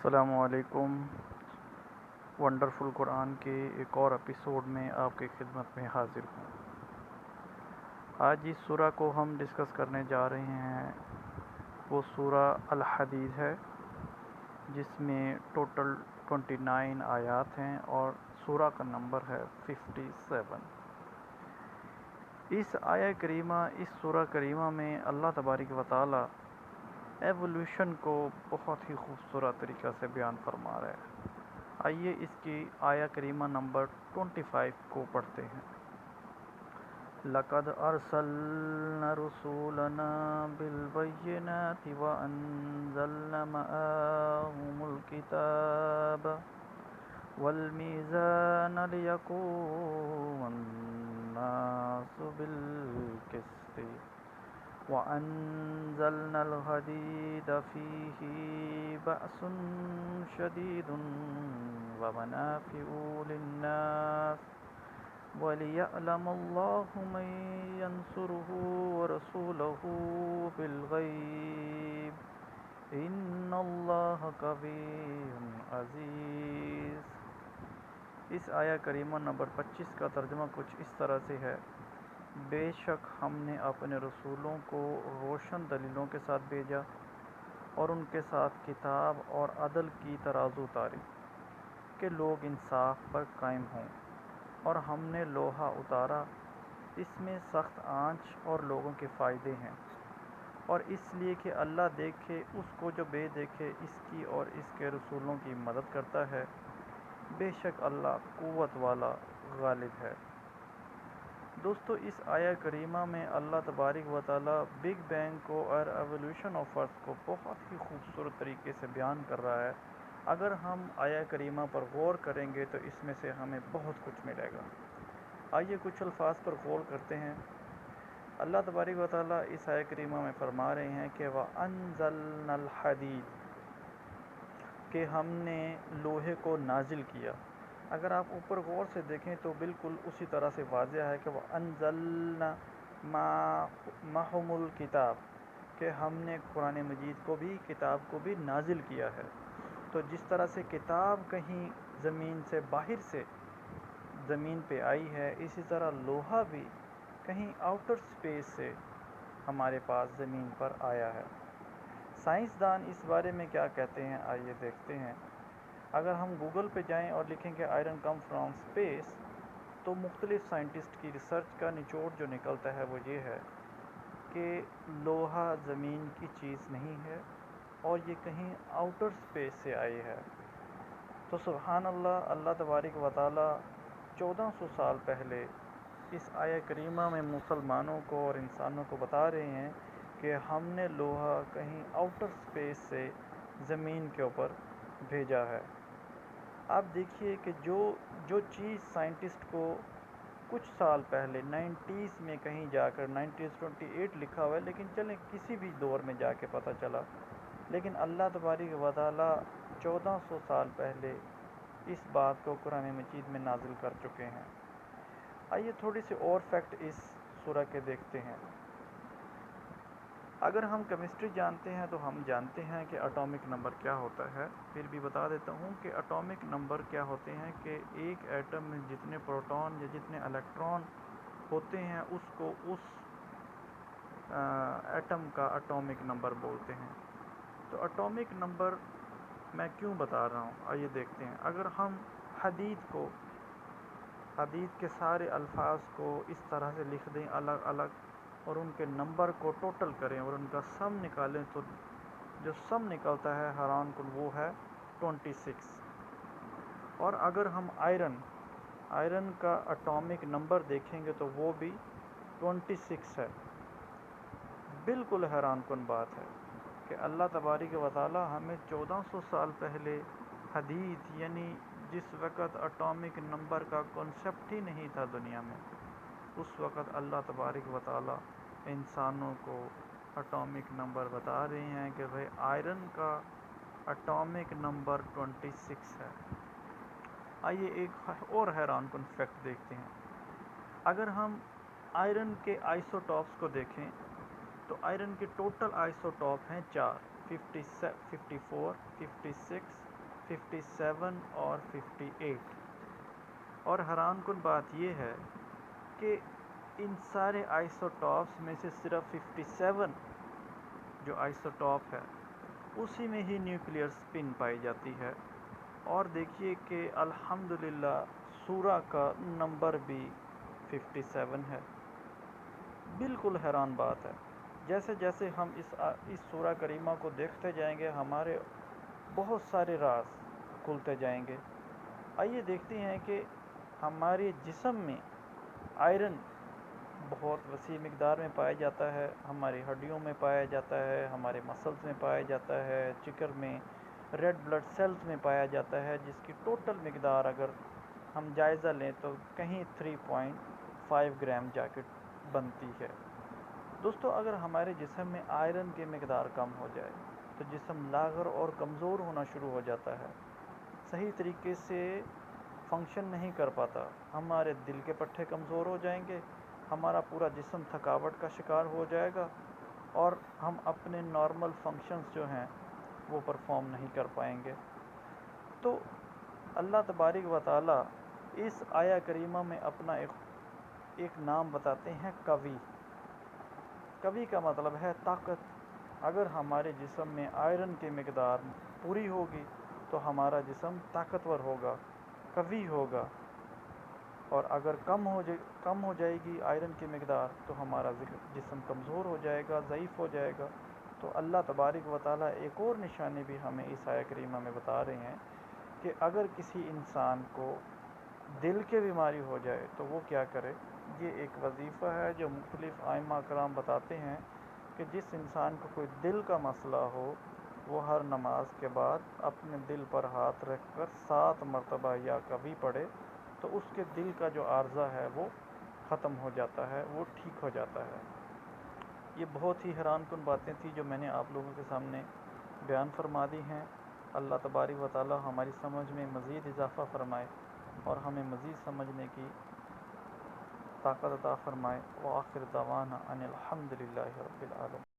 السلام علیکم۔ ونڈرفل قرآن کے ایک اور ایپیسوڈ میں آپ کی خدمت میں حاضر ہوں۔ آج جس سورہ کو ہم ڈسکس کرنے جا رہے ہیں وہ سورہ الحدید ہے، جس میں ٹوٹل 29 آیات ہیں اور سورہ کا نمبر ہے 57۔ اس سورہ کریمہ میں اللہ تبارک و تعالی ایوولوشن کو بہت ہی خوبصورت طریقہ سے بیان فرما رہا ہے۔ آئیے اس کی آیہ کریمہ نمبر 25 کو پڑھتے ہیں۔ لَقَدْ أَرْسَلْنَا رُسُولَنَا بِالْبَيِّنَاتِ وَأَنزَلْنَا مَعَهُمُ الْكِتَابَ وَالْمِيزَانَ لِيَقُومَ النَّاسُ بِالْقِسْطِ وَأَنزَلْنَا الْحَدِيدَ فِيهِ بَأْسٌ شَدِيدٌ وَمَنَافِعُ لِلنَّاسِ وَلِيَعْلَمَ اللَّهُ مَن يَنصُرُهُ وَرُسُلَهُ بِالْغَيْبِ إِنَّ اللَّهَ قَوِيٌّ عَزِيزٌ۔ اس آیہ کریمہ نمبر 25 کا ترجمہ کچھ اس طرح سے ہے: بے شک ہم نے اپنے رسولوں کو روشن دلیلوں کے ساتھ بھیجا اور ان کے ساتھ کتاب اور عدل کی ترازو اتاری کہ لوگ انصاف پر قائم ہوں، اور ہم نے لوہا اتارا، اس میں سخت آنچ اور لوگوں کے فائدے ہیں، اور اس لیے کہ اللہ دیکھے اس کو جو بے دیکھے اس کی اور اس کے رسولوں کی مدد کرتا ہے۔ بے شک اللہ قوت والا غالب ہے۔ دوستو، اس آیہ کریمہ میں اللہ تبارک و تعالی بگ بینگ کو اور ایوولوشن آف ارتھ کو بہت ہی خوبصورت طریقے سے بیان کر رہا ہے۔ اگر ہم آیہ کریمہ پر غور کریں گے تو اس میں سے ہمیں بہت کچھ ملے گا۔ آئیے کچھ الفاظ پر غور کرتے ہیں۔ اللہ تبارک و تعالی اس آیہ کریمہ میں فرما رہے ہیں کہ وَأَنزَلْنَا الْحَدِيدَ، کہ ہم نے لوہے کو نازل کیا۔ اگر آپ اوپر غور سے دیکھیں تو بالکل اسی طرح سے واضح ہے کہ وَأَنزَلْنَا مَعَهُمُ الْكِتَابَ، کہ ہم نے قرآن مجید کو بھی، کتاب کو بھی نازل کیا ہے۔ تو جس طرح سے کتاب کہیں زمین سے باہر سے زمین پہ آئی ہے، اسی طرح لوہا بھی کہیں آؤٹر سپیس سے ہمارے پاس زمین پر آیا ہے۔ سائنسدان اس بارے میں کیا کہتے ہیں، آئیے دیکھتے ہیں۔ اگر ہم گوگل پہ جائیں اور لکھیں کہ آئرن کم فرام اسپیس، تو مختلف سائنٹسٹ کی ریسرچ کا نچوڑ جو نکلتا ہے وہ یہ ہے کہ لوہا زمین کی چیز نہیں ہے اور یہ کہیں آؤٹر سپیس سے آئی ہے۔ تو سبحان اللہ، اللہ تبارک و تعالی 1400 سال پہلے اس آیہ کریمہ میں مسلمانوں کو اور انسانوں کو بتا رہے ہیں کہ ہم نے لوہا کہیں آؤٹر سپیس سے زمین کے اوپر بھیجا ہے۔ آپ دیکھیے کہ جو چیز سائنٹسٹ کو کچھ سال پہلے 90s میں کہیں جا کر 1928 لکھا ہوا ہے، لیکن چلیں کسی بھی دور میں جا کے پتہ چلا، لیکن اللہ تبارک و تعالی 1400 سال پہلے اس بات کو قرآن مجید میں نازل کر چکے ہیں۔ آئیے تھوڑی سی اور فیکٹ اس سورہ کے دیکھتے ہیں۔ اگر ہم کیمسٹری جانتے ہیں تو ہم جانتے ہیں کہ اٹامک نمبر کیا ہوتا ہے۔ پھر بھی بتا دیتا ہوں کہ اٹامک نمبر کیا ہوتے ہیں، کہ ایک ایٹم میں جتنے پروٹون یا جتنے الیکٹران ہوتے ہیں اس کو اس ایٹم کا اٹامک نمبر بولتے ہیں۔ تو اٹامک نمبر میں کیوں بتا رہا ہوں، آئیے دیکھتے ہیں۔ اگر ہم حدید کے سارے الفاظ کو اس طرح سے لکھ دیں الگ الگ اور ان کے نمبر کو ٹوٹل کریں اور ان کا سم نکالیں، تو جو سم نکلتا ہے حیران کن وہ ہے 26۔ اور اگر ہم آئرن کا اٹامک نمبر دیکھیں گے تو وہ بھی 26 ہے۔ بالکل حیران کن بات ہے کہ اللہ تبارک و تعالی ہمیں 1400 سال پہلے حدید، یعنی جس وقت اٹامک نمبر کا کنسیپٹ ہی نہیں تھا دنیا میں، اس وقت اللہ تبارک و تعالی انسانوں کو اٹامک نمبر بتا رہے ہیں کہ بھئی آئرن کا اٹامک نمبر 26 ہے۔ آئیے ایک اور حیران کن فیکٹ دیکھتے ہیں۔ اگر ہم آئرن کے آئسوٹاپس کو دیکھیں تو آئرن کے ٹوٹل آئسوٹاپ ہیں 4، 54، 56 57 اور 58۔ اور حیران کن بات یہ ہے کہ ان سارے آئسوٹاپس میں سے صرف 57 جو آئسوٹاپ ہے اسی میں ہی نیوکلیئر سپن پائی جاتی ہے۔ اور دیکھیے کہ الحمدللہ سورہ کا نمبر بھی 57 ہے۔ بالکل حیران بات ہے۔ جیسے جیسے ہم اس سورہ کریمہ کو دیکھتے جائیں گے ہمارے بہت سارے راز کھلتے جائیں گے۔ آئیے دیکھتے ہیں کہ ہمارے جسم میں آئرن بہت وسیع مقدار میں پایا جاتا ہے، ہماری ہڈیوں میں پایا جاتا ہے، ہمارے مسلز میں پایا جاتا ہے، جگر میں، ریڈ بلڈ سیلز میں پایا جاتا ہے، جس کی ٹوٹل مقدار اگر ہم جائزہ لیں تو کہیں 3.5 گرام جا کے بنتی ہے۔ دوستو اگر ہمارے جسم میں آئرن کی مقدار کم ہو جائے تو جسم لاغر اور کمزور ہونا شروع ہو جاتا ہے، صحیح طریقے سے فنکشن نہیں کر پاتا، ہمارے دل کے پٹھے کمزور ہو جائیں گے، ہمارا پورا جسم تھکاوٹ کا شکار ہو جائے گا اور ہم اپنے نارمل فنکشنز جو ہیں وہ پرفارم نہیں کر پائیں گے۔ تو اللہ تبارک و تعالی اس آیہ کریمہ میں اپنا ایک نام بتاتے ہیں، قوی۔ قوی کا مطلب ہے طاقت۔ اگر ہمارے جسم میں آئرن کی مقدار پوری ہوگی تو ہمارا جسم طاقتور ہوگا، قوی ہوگا، اور اگر کم ہو جائے گی آئرن کی مقدار تو ہمارا جسم کمزور ہو جائے گا، ضعیف ہو جائے گا۔ تو اللہ تبارک و تعالیٰ ایک اور نشانی بھی ہمیں اس آیہ کریمہ میں بتا رہے ہیں کہ اگر کسی انسان کو دل کی بیماری ہو جائے تو وہ کیا کرے۔ یہ ایک وظیفہ ہے جو مختلف ائمہ کرام بتاتے ہیں کہ جس انسان کو کوئی دل کا مسئلہ ہو وہ ہر نماز کے بعد اپنے دل پر ہاتھ رکھ کر 7 مرتبہ یا قوی پڑھے تو اس کے دل کا جو عارضہ ہے وہ ختم ہو جاتا ہے، وہ ٹھیک ہو جاتا ہے۔ یہ بہت ہی حیران کن باتیں تھیں جو میں نے آپ لوگوں کے سامنے بیان فرما دی ہیں۔ اللہ تبارک و تعالی ہماری سمجھ میں مزید اضافہ فرمائے اور ہمیں مزید سمجھنے کی طاقت عطا فرمائے۔ وآخر دعوانا ان الحمد للہ رب العالمین۔